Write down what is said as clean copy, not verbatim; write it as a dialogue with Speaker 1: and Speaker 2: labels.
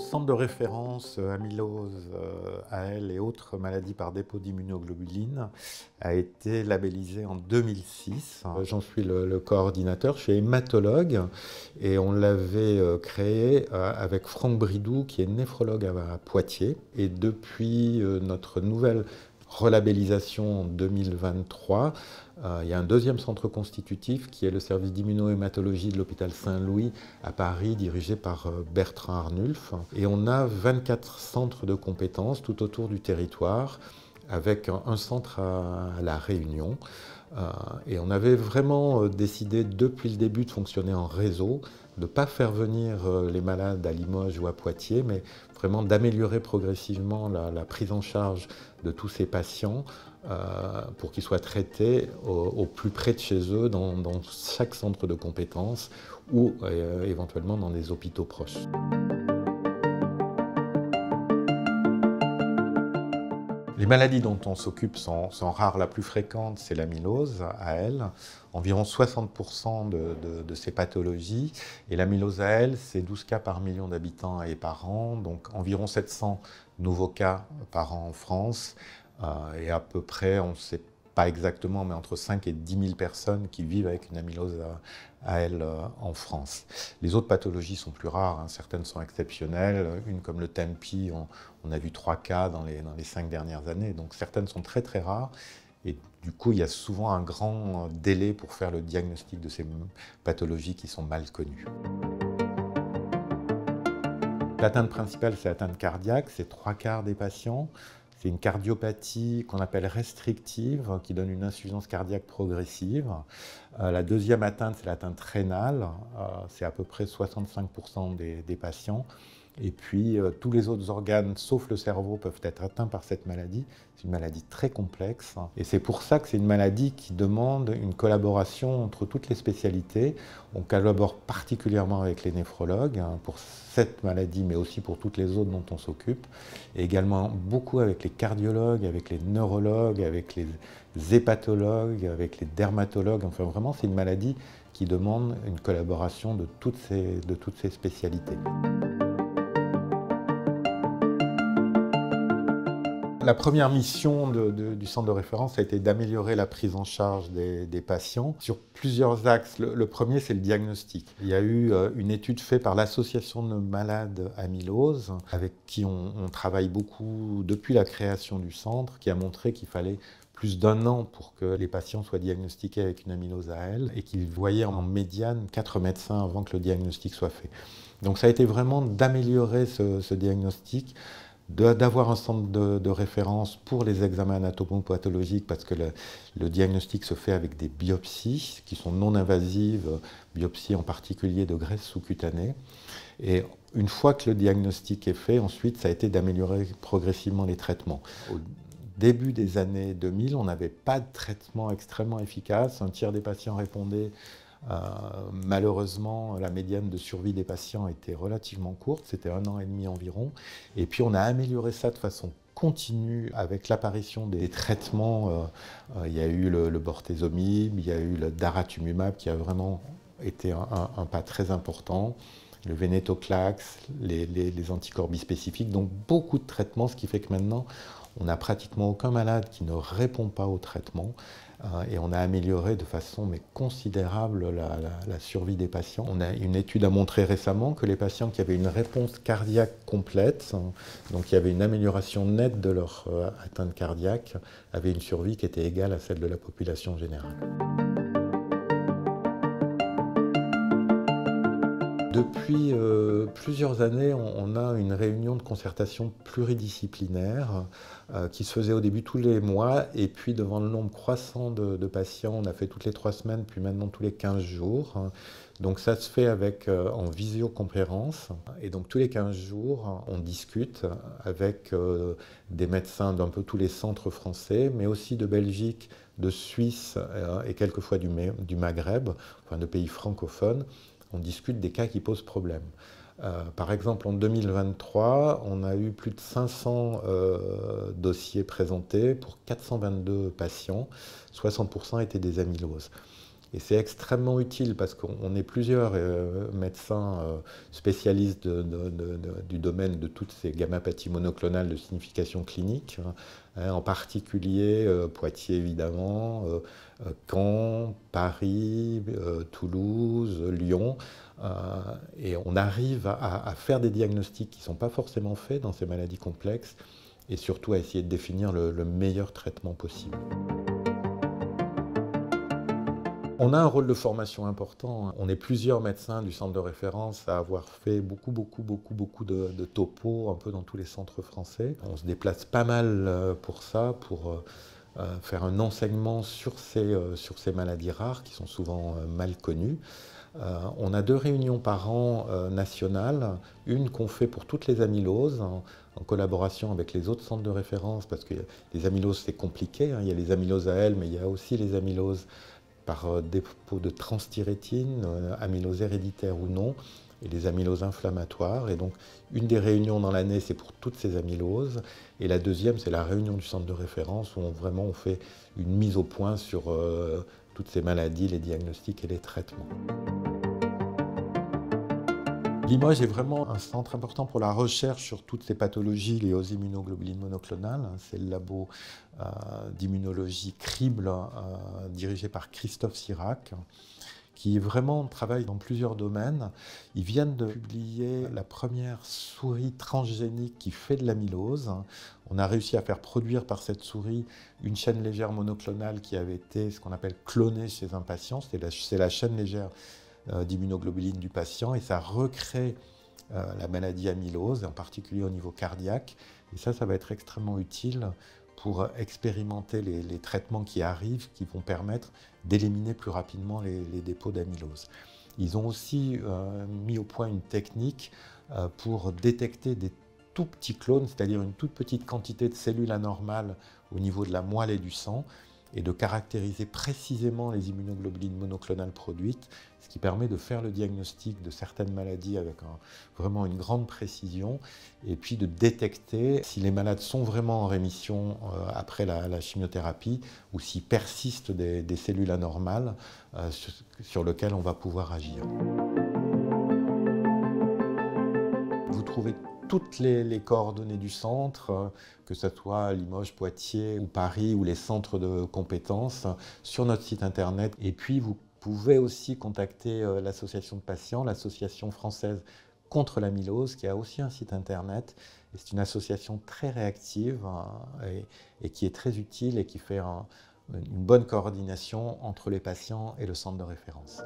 Speaker 1: centre de référence amylose, AL et autres maladies par dépôt d'immunoglobuline a été labellisé en 2006. J'en suis le coordinateur, je suis hématologue et on l'avait créé avec Franck Bridoux qui est néphrologue à Poitiers. Et depuis notre nouvelle relabellisation en 2023, il y a un deuxième centre constitutif qui est le service d'immunohématologie de l'hôpital Saint-Louis à Paris, dirigé par Bertrand Arnulf. Et on a 24 centres de compétences tout autour du territoire, avec un centre à La Réunion. Et on avait vraiment décidé depuis le début de fonctionner en réseau, de ne pas faire venir les malades à Limoges ou à Poitiers, mais vraiment d'améliorer progressivement la prise en charge de tous ces patients pour qu'ils soient traités au plus près de chez eux, dans chaque centre de compétences ou éventuellement dans des hôpitaux proches. Les maladies dont on s'occupe sont rares. La plus fréquente, c'est l'amylose, AL, environ 60% de ces pathologies. Et l'amylose AL, c'est 12 cas par million d'habitants et par an, donc environ 700 nouveaux cas par an en France. Et à peu près, on ne sait pas exactement, mais entre 5 et 10 000 personnes qui vivent avec une amylose AL en France. Les autres pathologies sont plus rares, hein. Certaines sont exceptionnelles. Une comme le TEMPI, on a vu 3 cas dans les 5 dernières années. Donc certaines sont très très rares. Et du coup, il y a souvent un grand délai pour faire le diagnostic de ces pathologies qui sont mal connues. L'atteinte principale, c'est l'atteinte cardiaque, c'est 3/4 des patients. C'est une cardiopathie qu'on appelle restrictive, qui donne une insuffisance cardiaque progressive. La deuxième atteinte, c'est l'atteinte rénale. C'est à peu près 65% des patients. Et puis, tous les autres organes, sauf le cerveau, peuvent être atteints par cette maladie. C'est une maladie très complexe. Et c'est pour ça que c'est une maladie qui demande une collaboration entre toutes les spécialités. On collabore particulièrement avec les néphrologues pour cette maladie, mais aussi pour toutes les autres dont on s'occupe. Et également beaucoup avec les cardiologues, avec les neurologues, avec les hépatologues, avec les dermatologues. Enfin, vraiment, c'est une maladie qui demande une collaboration de toutes ces spécialités. La première mission du centre de référence a été d'améliorer la prise en charge des patients sur plusieurs axes. Le premier, c'est le diagnostic. Il y a eu une étude faite par l'association de malades amylose, avec qui on travaille beaucoup depuis la création du centre, qui a montré qu'il fallait plus d'1 an pour que les patients soient diagnostiqués avec une amylose AL et qu'ils voyaient en médiane 4 médecins avant que le diagnostic soit fait. Donc ça a été vraiment d'améliorer ce diagnostic, d'avoir un centre de référence pour les examens anatomopathologiques, parce que le diagnostic se fait avec des biopsies qui sont non invasives, biopsies en particulier de graisse sous-cutanée. Et une fois que le diagnostic est fait, ensuite ça a été d'améliorer progressivement les traitements. Au début des années 2000, on n'avait pas de traitement extrêmement efficace. Un tiers des patients répondaient. Malheureusement, la médiane de survie des patients était relativement courte, c'était 1 an et demi environ. Et puis on a amélioré ça de façon continue avec l'apparition des traitements. Il y a eu le bortezomib, il y a eu le daratumumab qui a vraiment été un pas très important, le venetoclax, les anticorps bispécifiques, donc beaucoup de traitements, ce qui fait que maintenant on n'a pratiquement aucun malade qui ne répond pas au traitement. Et on a amélioré de façon considérable la survie des patients. On a une étude a montré récemment que les patients qui avaient une réponse cardiaque complète, donc il y avait une amélioration nette de leur atteinte cardiaque, avaient une survie qui était égale à celle de la population générale. Depuis plusieurs années, on a une réunion de concertation pluridisciplinaire qui se faisait au début tous les mois, et puis devant le nombre croissant de patients, on a fait toutes les 3 semaines, puis maintenant tous les 15 jours. Donc ça se fait en visioconférence, et donc tous les 15 jours, on discute avec des médecins d'un peu tous les centres français, mais aussi de Belgique, de Suisse et quelquefois du Maghreb, enfin de pays francophones. On discute des cas qui posent problème. Par exemple, en 2023, on a eu plus de 500 dossiers présentés pour 422 patients. 60% étaient des amyloses. Et c'est extrêmement utile parce qu'on est plusieurs médecins spécialistes du domaine de toutes ces gammapathies monoclonales de signification clinique, hein, en particulier Poitiers évidemment, Caen, Paris, Toulouse, Lyon. Et on arrive à faire des diagnostics qui ne sont pas forcément faits dans ces maladies complexes et surtout à essayer de définir le meilleur traitement possible. On a un rôle de formation important. On est plusieurs médecins du centre de référence à avoir fait beaucoup de topos un peu dans tous les centres français. On se déplace pas mal pour ça, pour faire un enseignement sur ces maladies rares qui sont souvent mal connues. On a 2 réunions par an nationales, une qu'on fait pour toutes les amyloses, en collaboration avec les autres centres de référence, parce que les amyloses c'est compliqué, hein. Il y a les amyloses à L, mais il y a aussi les amyloses par dépôt de transthyrétine, amylose héréditaire ou non, et les amyloses inflammatoires. Et donc, une des réunions dans l'année, c'est pour toutes ces amyloses. Et la deuxième, c'est la réunion du centre de référence, où on fait une mise au point sur toutes ces maladies, les diagnostics et les traitements. Limoges est vraiment un centre important pour la recherche sur toutes ces pathologies liées aux immunoglobulines monoclonales. C'est le labo d'immunologie Crible, dirigé par Christophe Sirac, qui vraiment travaille dans plusieurs domaines. Ils viennent de publier la première souris transgénique qui fait de l'amylose. On a réussi à faire produire par cette souris une chaîne légère monoclonale qui avait été ce qu'on appelle clonée chez un patient. C'est la chaîne légère d'immunoglobuline du patient et ça recrée la maladie amylose, en particulier au niveau cardiaque. Et ça va être extrêmement utile pour expérimenter les traitements qui arrivent, qui vont permettre d'éliminer plus rapidement les dépôts d'amylose. Ils ont aussi mis au point une technique pour détecter des tout petits clones, c'est-à-dire une toute petite quantité de cellules anormales au niveau de la moelle et du sang, et de caractériser précisément les immunoglobulines monoclonales produites, ce qui permet de faire le diagnostic de certaines maladies avec vraiment une grande précision, et puis de détecter si les malades sont vraiment en rémission après la chimiothérapie, ou s'il persiste des cellules anormales sur lesquelles on va pouvoir agir. Vous trouvez toutes les coordonnées du centre, que ce soit Limoges, Poitiers ou Paris, ou les centres de compétences, sur notre site internet. Et puis vous pouvez aussi contacter l'association de patients, l'association française contre l'amylose, qui a aussi un site internet. Et c'est une association très réactive et qui est très utile et qui fait une bonne coordination entre les patients et le centre de référence.